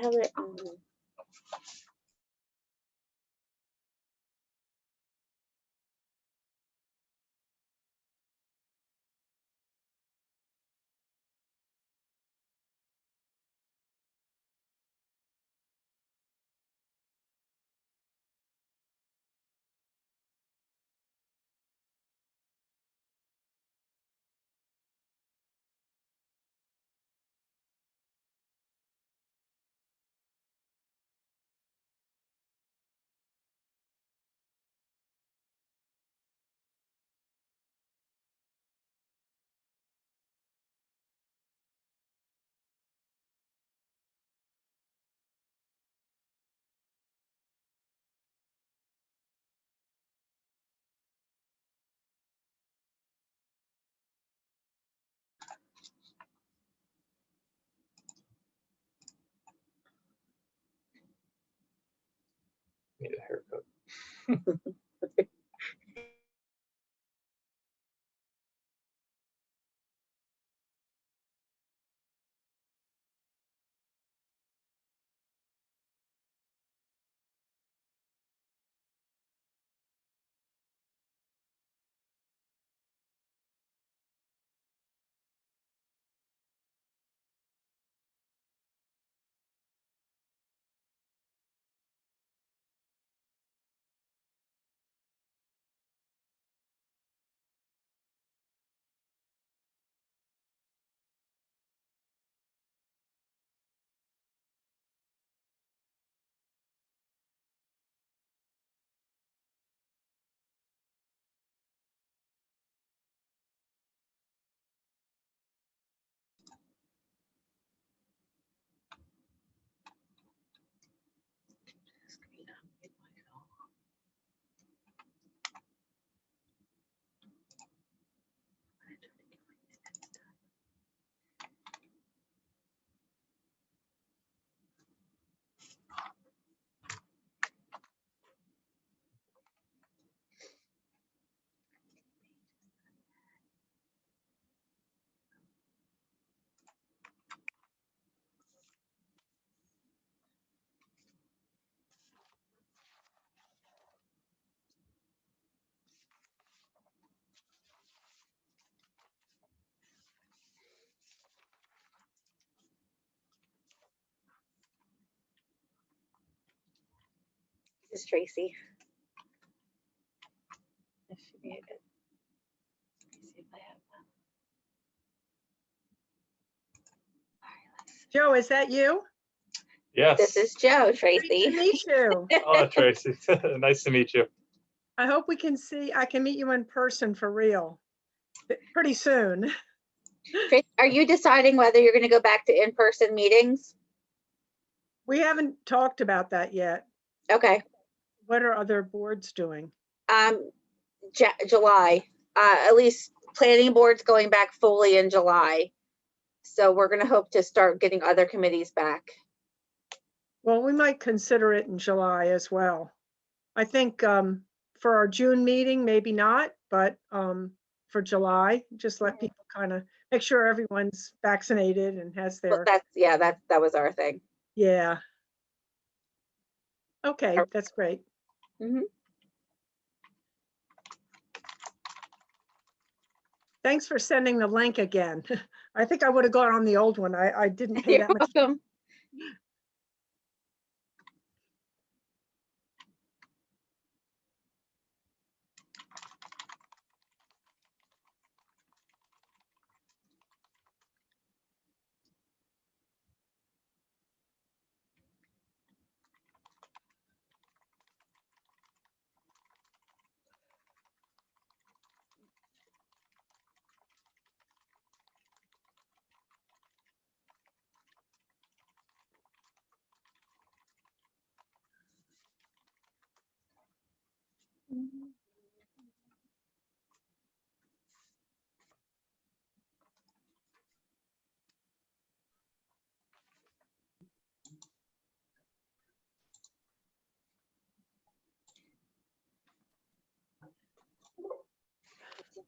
have it on. Need a haircut. This is Tracy. This should be good. Let me see if I have that. Joe, is that you? Yes. This is Joe, Nice to Tracy. meet you. Oh, Tracy. Nice to meet you. I hope I can meet you in person for real pretty soon. Tracy, are you deciding whether you're going to go back to in-person meetings? We haven't talked about that yet. Okay. What are other boards doing? July. At least planning board's going back fully in July. So we're going to hope to start getting other committees back. Well, we might consider it in July as well. I think for our June meeting, maybe not, but for July, just let people kind of make sure everyone's vaccinated and has But their, that was our thing. yeah. Okay, that's great. Mhm. Thanks for sending the link again. I think I would have gone on the old one. I didn't pay You're that much. welcome.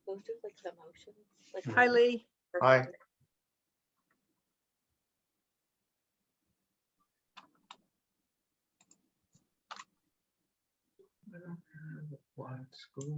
Those are like the motions. Like Hi, Lee. Hi. What school?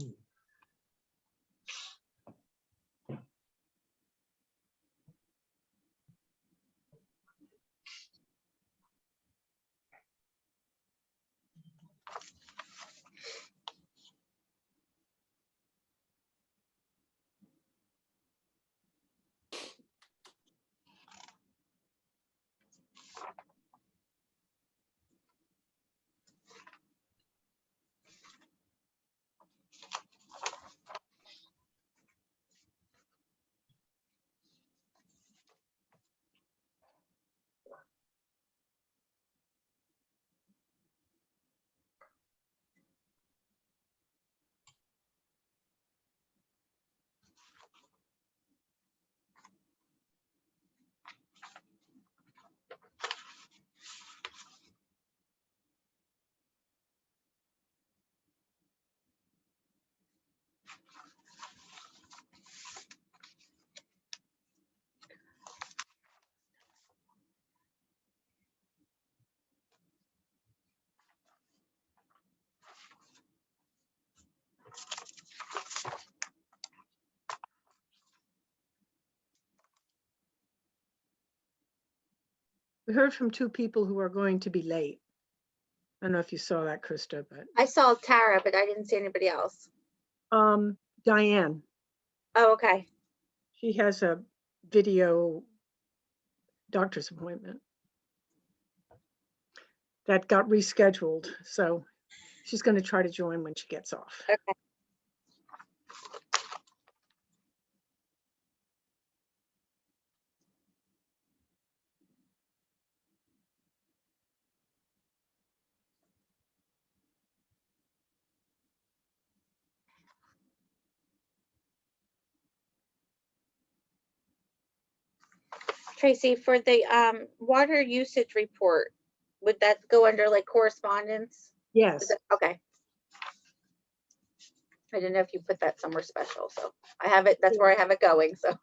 We heard from two people who are going to be late. I don't know if you saw that, Krista, but I saw Tara, but I didn't see anybody else. Diane, Oh, okay. she has a video doctor's appointment that got rescheduled, so she's going to try to join when she gets off. Okay. Tracy, for the water usage report, would that go under like correspondence? Yes, Okay. I didn't know if you put that somewhere special, so I have it, that's where I have it going, so.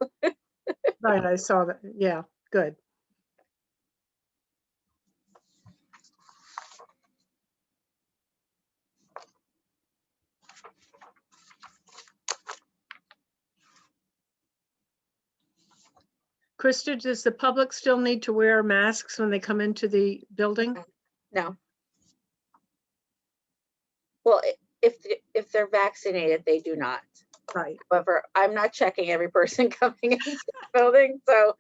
right, I saw that. Yeah, good. Krista, does the public still need to wear masks when they come into the building? No. Well, if they're vaccinated, they do not. Right. However, I'm not checking every person coming into the building, so.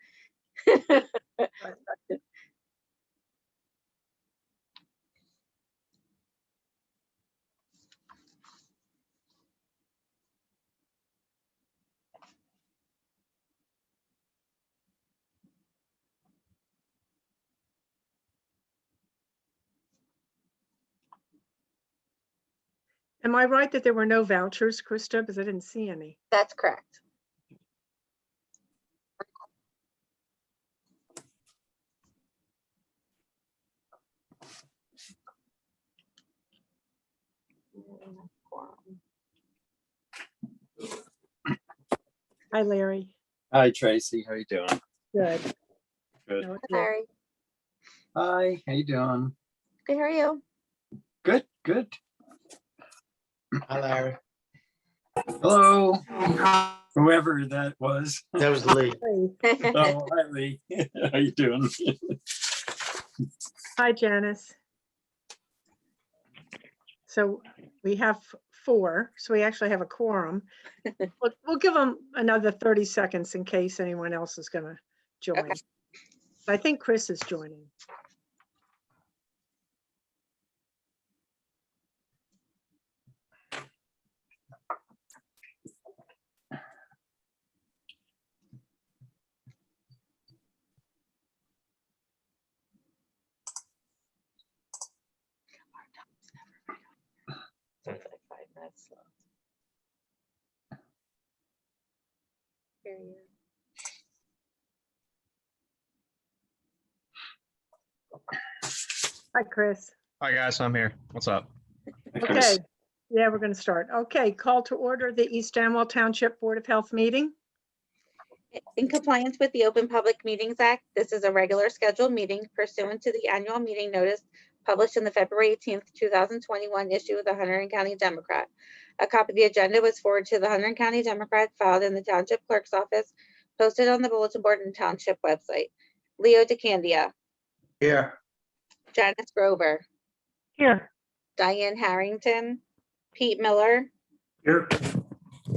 Am I right that there were no vouchers, Krista? Because I didn't see any. That's correct. Hi, Larry. Hi, Tracy. How you doing? Good. Good. How are you? Larry, Hi, how you doing? good, how are you? Good, good. Hi, Larry. Hello, whoever that was. That was Lee. Hey. Oh, hi, Lee. How you doing? Hi, Janice. So we have 4, so we actually have a quorum. We'll give them another 30 seconds in case anyone else is going to join. Okay. I think Chris is joining. It's like 5 minutes slow. Here you Hi, Chris. Hi guys, I'm here. What's up? Okay. Yeah, we're going to start. Okay, call to order the East Amwell Township Board of Health meeting. In compliance with the Open Public Meetings Act, this is a regular scheduled meeting pursuant to the annual meeting notice published in the February 18th, 2021 issue of the Hunterdon County Democrat. A copy of the agenda was forwarded to the Hunterdon County Democrat, filed in the Township Clerk's office, posted on the bulletin board and Township website. Leo DeCandia, Here. Janice Grover, Here. Diane Harrington, Pete Miller, Here.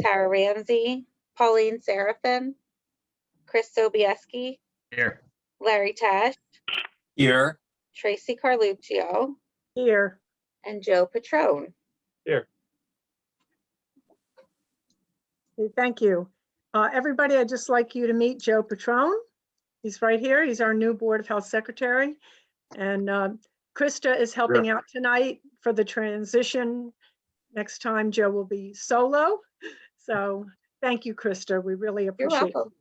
Tara Ramsey, Pauline Seraphin, Chris Sobieski, Here. Larry Tash, Here. Tracy Carluccio, Here. and Joe Patrone. Here. Okay, thank you. Everybody, I'd just like you to meet Joe Patrone. He's right here. He's our new Board of Health Secretary. And Krista is helping out tonight for the transition. Next time Joe will be solo. So thank you, Krista. We really You're appreciate it. welcome.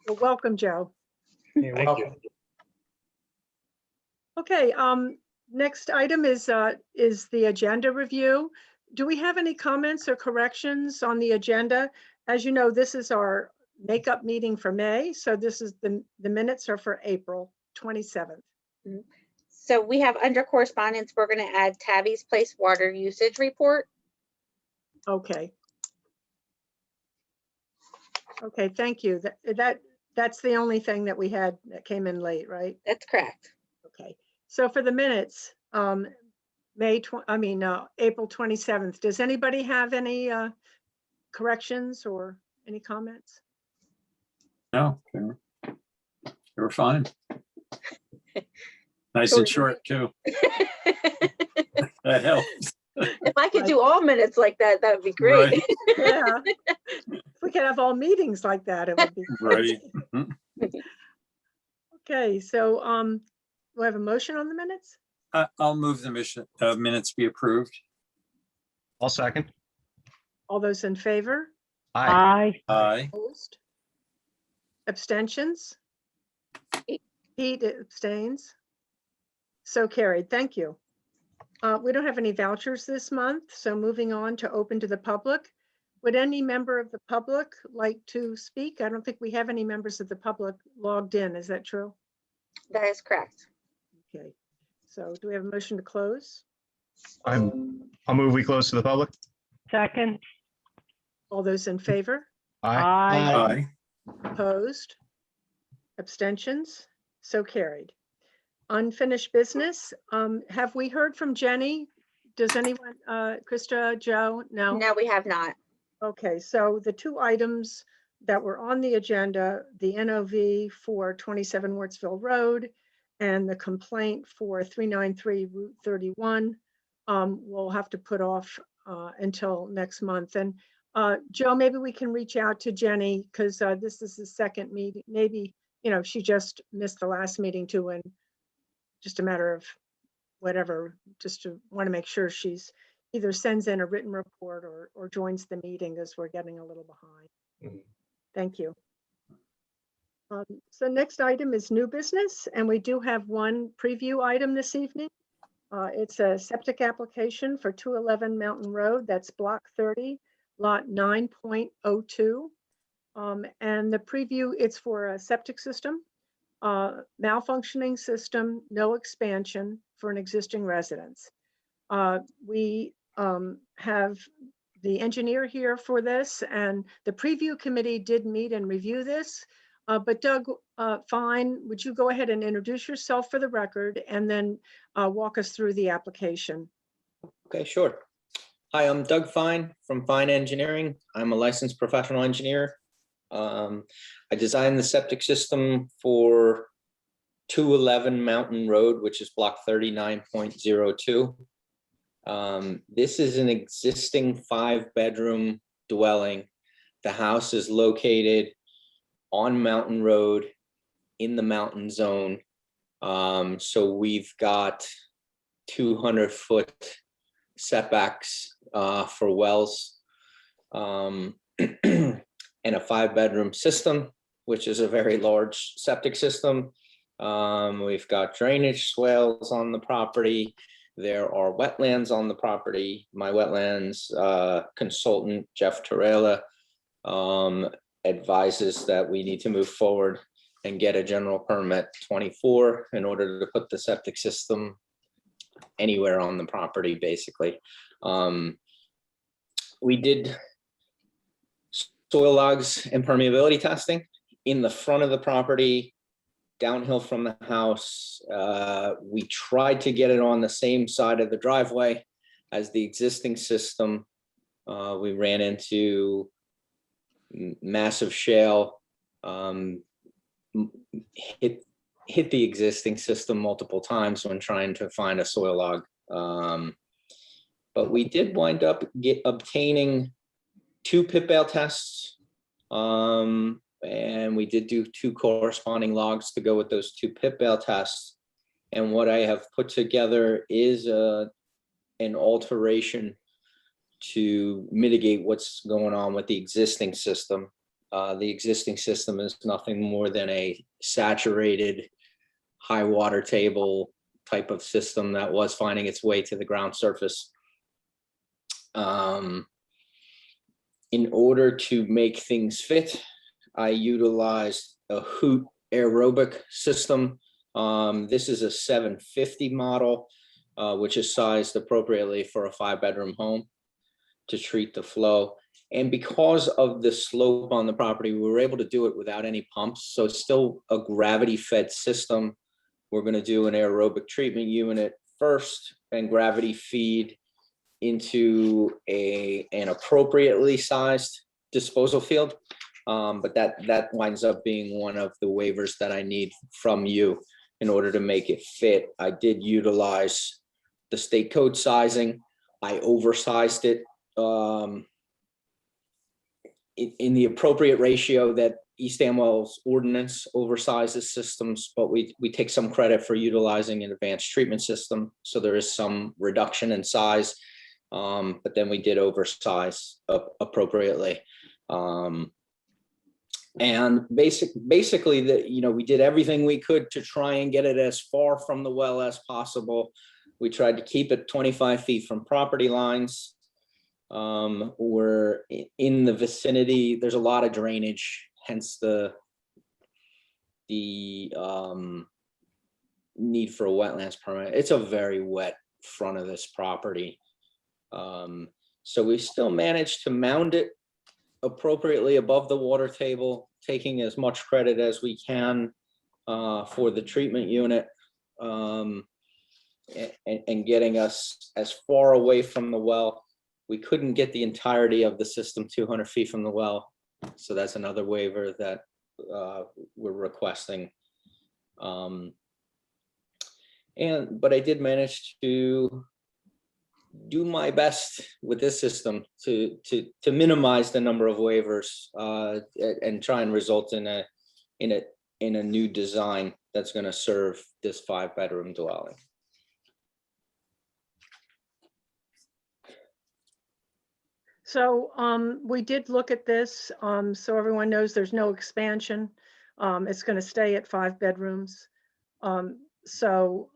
Well, welcome, Joe. You're Thank you. welcome. Okay, next item is the agenda review. Do we have any comments or corrections on the agenda? As you know, this is our makeup meeting for May, so this is the minutes are for April 27th. So we have under correspondence, we're going to add Tabby's Place water usage report. Okay. Okay, thank you. That's the only thing that we had that came in late, right? That's correct. Okay, so for the minutes, April 27th, does anybody have any corrections or any comments? No, they were fine. Nice and short too. That helps. If I could do all minutes like that, that would be great. Right. Yeah. If we could have all meetings like that, it would be great. Right. Mhm. Okay, so do I have a motion on the minutes? I'll move the minutes be approved. I'll second. All those in favor? Aye. Aye. Opposed? Abstentions? Pete abstains. So carried. Thank you. We don't have any vouchers this month, so moving on to open to the public. Would any member of the public like to speak? I don't think we have any members of the public logged in. Is that true? That is correct. Okay. So do we have a motion to close? I'll move we close to the public. Second. All those in favor? Aye. Aye. Aye. Opposed? Abstentions? So carried. Unfinished business. Have we heard from Jenny? Does anyone, Krista, Joe? No? No, we have not. Okay, so the two items that were on the agenda, the NOV for 27 Wartsville Road and the complaint for 393 Route 31, we'll have to put off until next month. And Joe, maybe we can reach out to Jenny because this is the second meeting. Maybe, she just missed the last meeting too, and just a matter of whatever, just to want to make sure she's either sends in a written report or joins the meeting as we're getting a little behind. Mhm. Thank you. So next item is new business, and we do have one preview item this evening. It's a septic application for 211 Mountain Road. That's block 30, lot 9.02. And the preview, it's for a septic system, malfunctioning system, no expansion for an existing residence. We have the engineer here for this, and the preview committee did meet and review this. But Doug Fine, would you go ahead and introduce yourself for the record and then walk us through the application? Okay, sure. Hi, I'm Doug Fine from Fine Engineering. I'm a licensed professional engineer. I designed the septic system for 211 Mountain Road, which is block 39.02. This is an existing 5-bedroom dwelling. The house is located on Mountain Road in the mountain zone. So we've got 200-foot setbacks for wells and a 5-bedroom system, which is a very large septic system. We've got drainage swales on the property. There are wetlands on the property. My wetlands consultant, Jeff Torella, advises that we need to move forward and get a general permit 24 in order to put the septic system anywhere on the property, basically. We did soil logs and permeability testing in the front of the property, downhill from the house. We tried to get it on the same side of the driveway as the existing system. We ran into massive shale, hit the existing system multiple times when trying to find a soil log. But we did wind up obtaining 2 pit bale tests. And we did do 2 corresponding logs to go with those 2 pit bale tests. And what I have put together is an alteration to mitigate what's going on with the existing system. The existing system is nothing more than a saturated high water table type of system that was finding its way to the ground surface. In order to make things fit, I utilized a Hoot aerobic system. This is a 750 model, which is sized appropriately for a 5-bedroom home to treat the flow. And because of the slope on the property, we were able to do it without any pumps. So it's still a gravity-fed system. We're going to do an aerobic treatment unit first and gravity feed into an appropriately sized disposal field. But that winds up being one of the waivers that I need from you in order to make it fit. I did utilize the state code sizing. I oversized it in the appropriate ratio that East Amwell's ordinance oversizes systems, but we take some credit for utilizing an advanced treatment system. So there is some reduction in size, but then we did oversize appropriately. And basically we did everything we could to try and get it as far from the well as possible. We tried to keep it 25 feet from property lines. We're in the vicinity. There's a lot of drainage, hence the need for a wetlands permit. It's a very wet front of this property. So we still managed to mound it appropriately above the water table, taking as much credit as we can for the treatment unit, and getting us as far away from the well. We couldn't get the entirety of the system 200 feet from the well. So that's another waiver that we're requesting. But I did manage to do my best with this system to minimize the number of waivers and try and result in a new design that's going to serve this 5-bedroom dwelling. So we did look at this, so everyone knows there's no expansion. It's going to stay at 5 bedrooms. So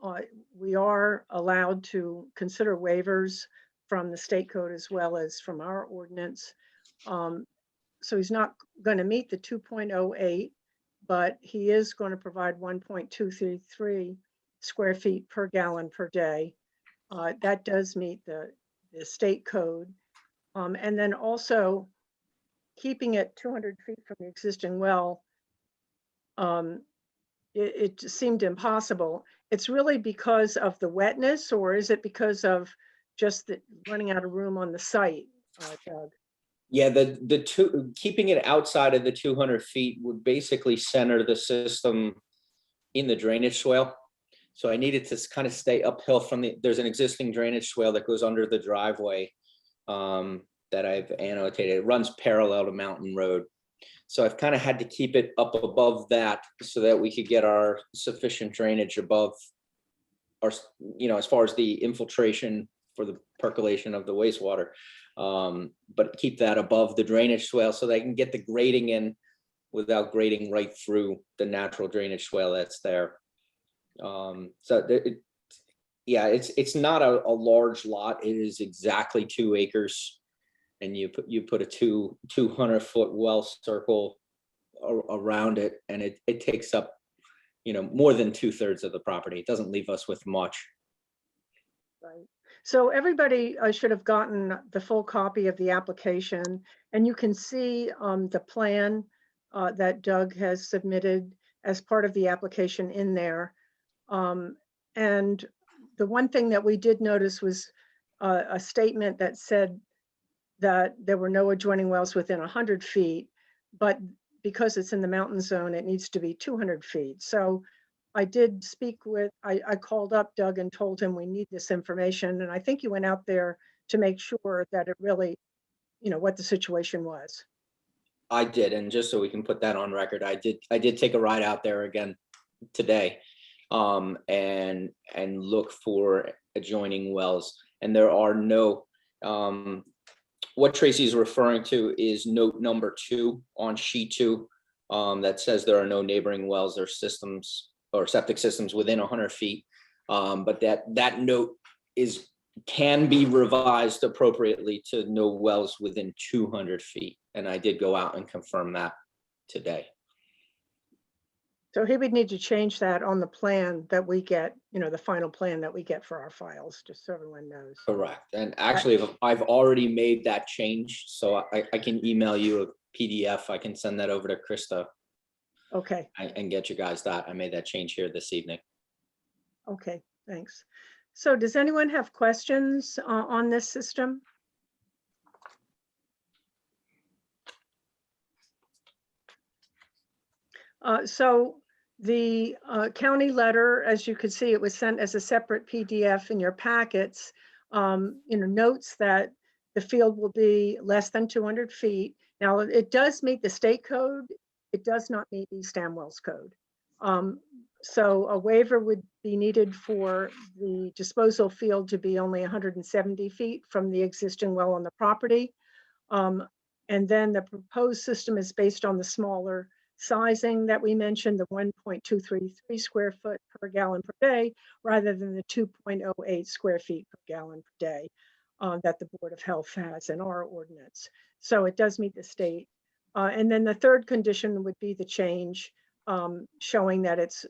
we are allowed to consider waivers from the state code as well as from our ordinance. So he's not going to meet the 2.08, but he is going to provide 1.233 square feet per gallon per day. That does meet the state code. And then also keeping it 200 feet from the existing well, it seemed impossible. It's really because of the wetness, or is it because of just the running out of room on the site, Doug? Yeah, keeping it outside of the 200 feet would basically center the system in the drainage swale. So I needed to kind of stay uphill from there's an existing drainage swale that goes under the driveway that I've annotated. It runs parallel to Mountain Road. So I've kind of had to keep it up above that so that we could get our sufficient drainage above our, as far as the infiltration for the percolation of the wastewater. But keep that above the drainage swale so they can get the grading in without grading right through the natural drainage swale that's there. It's not a large lot. It is exactly 2 acres. And you put a 200-foot well circle around it, and it takes up, more than 2/3 of the property. It doesn't leave us with much. Right. So everybody should have gotten the full copy of the application, and you can see the plan that Doug has submitted as part of the application in there. And the one thing that we did notice was a statement that said that there were no adjoining wells within 100 feet, but because it's in the mountain zone, it needs to be 200 feet. So I did speak with, I called up Doug and told him we need this information. And I think you went out there to make sure that it really, what the situation was. I did, and just so we can put that on record, I did take a ride out there again today, and look for adjoining wells, and there are no, what Tracy's referring to is note number 2 on sheet 2, that says there are no neighboring wells or systems or septic systems within 100 feet. But that note can be revised appropriately to no wells within 200 feet. And I did go out and confirm that today. So he would need to change that on the plan that we get, the final plan that we get for our files, just so everyone knows. Correct. And actually, I've already made that change, so I can email you a PDF. I can send that over to Krista Okay, and get you guys that. I made that change here this evening. okay, thanks. So does anyone have questions on this system? So the county letter, as you could see, it was sent as a separate PDF in your packets, notes that the field will be less than 200 feet. Now, it does meet the state code. It does not meet East Amwell's code. So a waiver would be needed for the disposal field to be only 170 feet from the existing well on the property. And then the proposed system is based on the smaller sizing that we mentioned, the 1.233 square foot per gallon per day, rather than the 2.08 square feet per gallon per day that the Board of Health has in our ordinance. So it does meet the state. And then the third condition would be the change showing that it's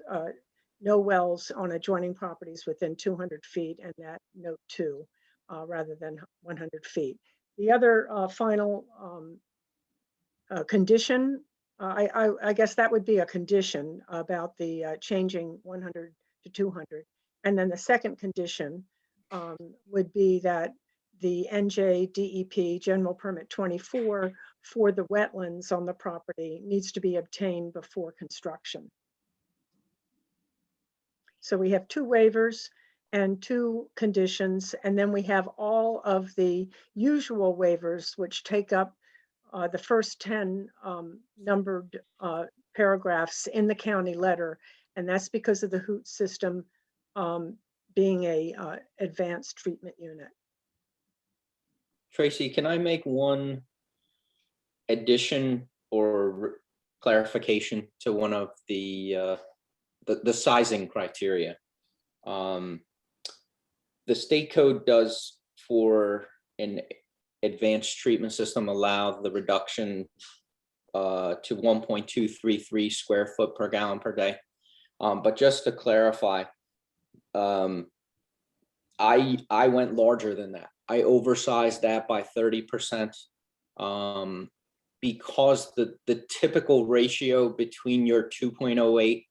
no wells on adjoining properties within 200 feet, and that note 2 rather than 100 feet. The other final condition, I guess that would be a condition about the changing 100 to 200. And then the second condition would be that the NJ DEP General Permit 24 for the wetlands on the property needs to be obtained before construction. So we have 2 waivers and 2 conditions, and then we have all of the usual waivers, which take up the first 10 numbered paragraphs in the county letter, and that's because of the HOOT system being a advanced treatment unit. Tracy, can I make one addition or clarification to one of the sizing criteria? The state code does, for an advanced treatment system, allow the reduction to 1.233 square foot per gallon per day. But just to clarify, I went larger than that. I oversized that by 30% because the typical ratio between your 2.08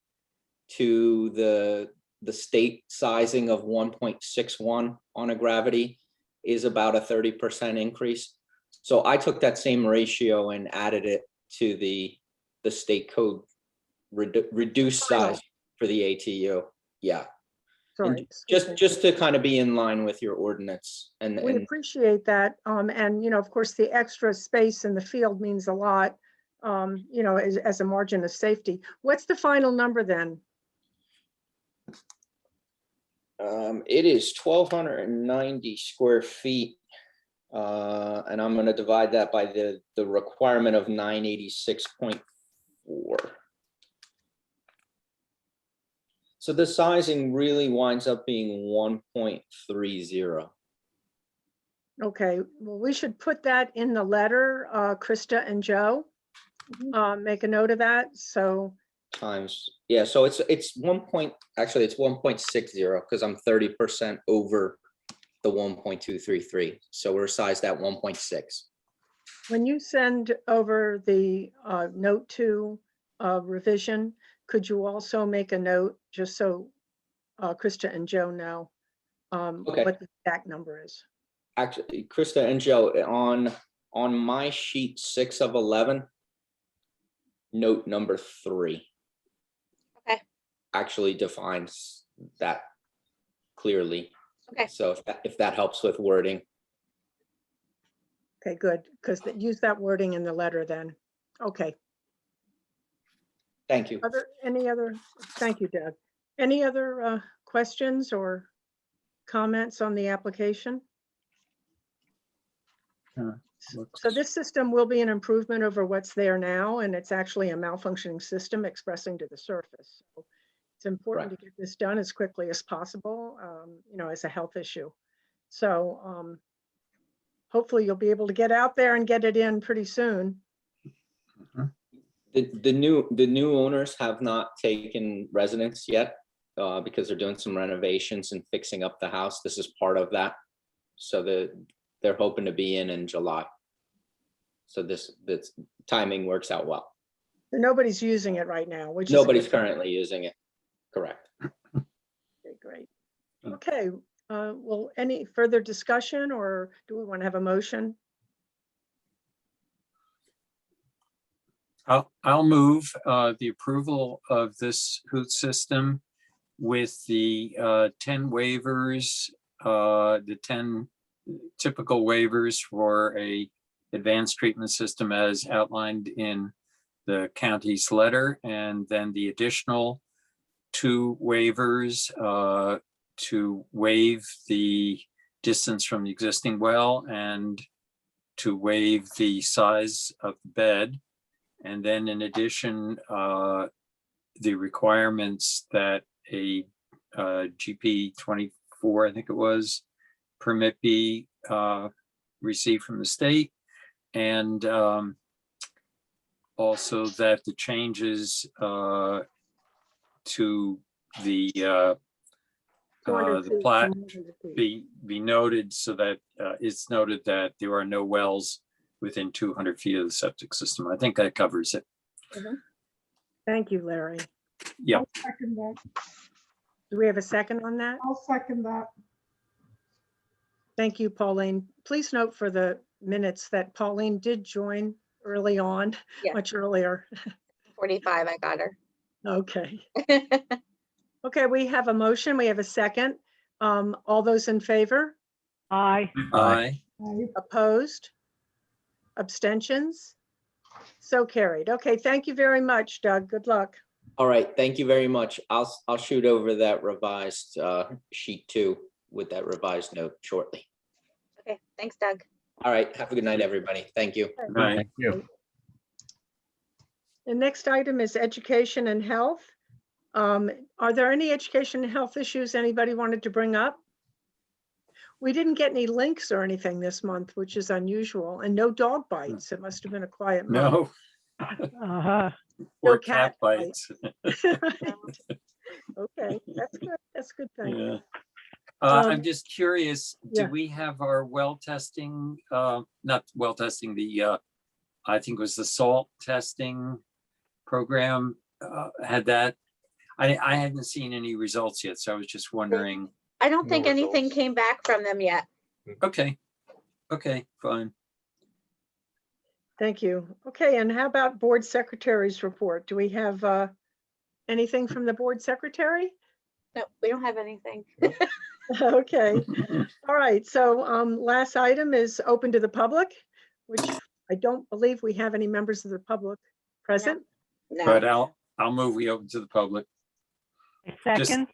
to the state sizing of 1.61 on a gravity is about a 30% increase. So I took that same ratio and added it to the state code reduced size for the ATU. Yeah. Sorry. Just to kind of be in line with your ordinance. And we appreciate that. And, of course, the extra space in the field means a lot, as a margin of safety. What's the final number then? It is 1,290 square feet. And I'm going to divide that by the requirement of 986.4. So the sizing really winds up being 1.30. Okay, well, we should put that in the letter, Krista and Joe. make a note of that. So, Times, yeah, so it's 1.60 because I'm 30% over the 1.233. So we're sized at 1.6. when you send over the note 2 revision, could you also make a note, just so Krista and Joe know Okay. what the exact number is? Actually, Krista and Joe, on my sheet 6 of 11, note number 3. Okay. Actually defines that clearly. Okay. So if that helps with wording. Okay, good, because use that wording in the letter then. Okay. Thank you. Any other, thank you, Doug. Any other questions or comments on the application? So this system will be an improvement over what's there now, and it's actually a malfunctioning system expressing to the surface. So it's important to get this done as quickly as possible, as a health issue. So hopefully you'll be able to get out there and get it in pretty soon. The new owners have not taken residence yet because they're doing some renovations and fixing up the house. This is part of that. So they're hoping to be in July. So this timing works out well. Nobody's using it right now, which is Nobody's good. currently using it. Correct. Okay, great. Okay, well, any further discussion, or do we want to have a motion? I'll move the approval of this HOOT system with the 10 waivers, the 10 typical waivers for a advanced treatment system as outlined in the county's letter, and then the additional 2 waivers to waive the distance from the existing well and to waive the size of the bed. And then in addition, the requirements that a GP 24, I think it was, permit be received from the state. And also that the changes to the plat be noted, so that it's noted that there are no wells within 200 feet of the septic system. I think that covers it. Thank you, Larry. Yep. I'll second that. Do we have a second on that? I'll second that. Thank you, Pauline. Please note for the minutes that Pauline did join early on, Yeah. much earlier. 45, I got her. Okay. Okay, we have a motion. We have a second. All those in favor? Aye. Aye. Opposed? Abstentions? So carried. Okay, thank you very much, Doug. Good luck. All right. Thank you very much. I'll shoot over that revised sheet 2 with that revised note shortly. Okay, thanks, Doug. All right. Have a good night, everybody. Thank you. Aye. Thank you. The next item is education and health. Are there any education and health issues anybody wanted to bring up? We didn't get any links or anything this month, which is unusual, and no dog bites. It must have been a quiet month. No. No Or cat cat bites. Okay, that's good. That's a good thing. Yeah. Um, I'm just curious, do yeah. we have our well testing, not well testing, the, I think it was the salt testing program, had that? I hadn't seen any results yet, so I was just wondering. I don't think No anything results. came back from them yet. Okay, fine. Thank you. Okay, and how about board secretary's report? Do we have anything from the board secretary? No, we don't have anything. Okay, all right. So last item is open to the public, which I don't believe we have any members of the public present. But No, I'll move we open to the public. Just- Second,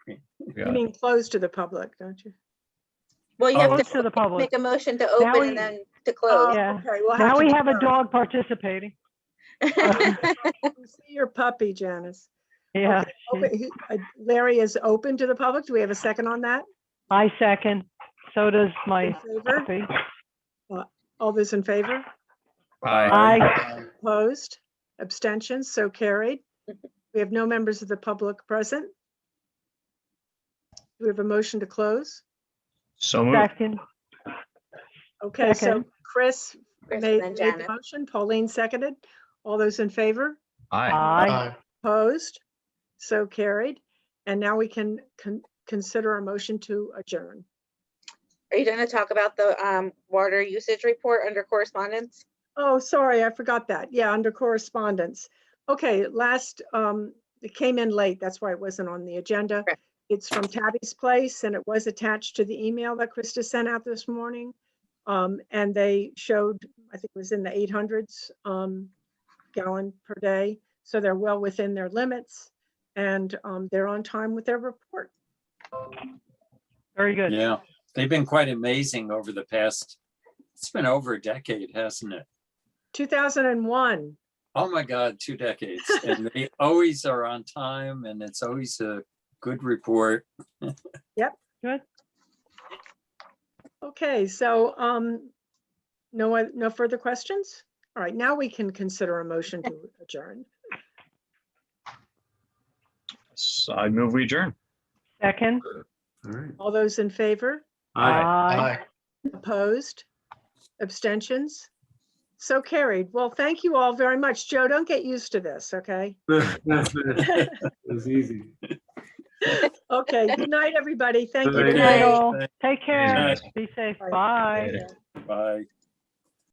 You Yeah. mean closed to the public, don't you? well, you Oh. have close to to the public. make a motion to Now open we- and then to close. Yeah. Okay, we'll have Now to we have a defer. dog participating. See your puppy, Janice. Yeah. Okay, Larry is open to the public. Do we have a second on that? I second. So does my In favor? puppy. All those in favor? Aye. Opposed? Abstentions? So carried. We have no members of the public present. Do we have a motion to close? So moved. Second. Okay, so Second. Chris Chris made and then made the Janet. motion, Pauline seconded. All those in favor? Aye. Aye. Opposed? So carried. And now we can consider a motion to adjourn. Are you going to talk about the water usage report under correspondence? Oh, sorry, I forgot that. Yeah, under correspondence. Okay, it came in late. That's why it wasn't on the agenda. Okay. It's from Tabby's Place and it was attached to the email that Krista sent out this morning. And they showed, I think it was in the 800s gallon per day. So they're well within their limits and they're on time with their report. Very good. Yeah, they've been quite amazing over the past, it's been over a decade, hasn't it? 2001. Oh my God, 2 decades. And they always are on time and it's always a good report. Good. Okay, so no further questions? All right, now we can consider a motion to adjourn. So I move we adjourn. Second. All right. All those in favor? Aye. Opposed? Abstentions? So carried. Well, thank you all very much. Joe, don't get used to this, okay? It was easy. Okay, good night, everybody. Thank you. Good Good night Good night. all. Take care. Night. Be safe. Bye. Bye. Yeah. Bye.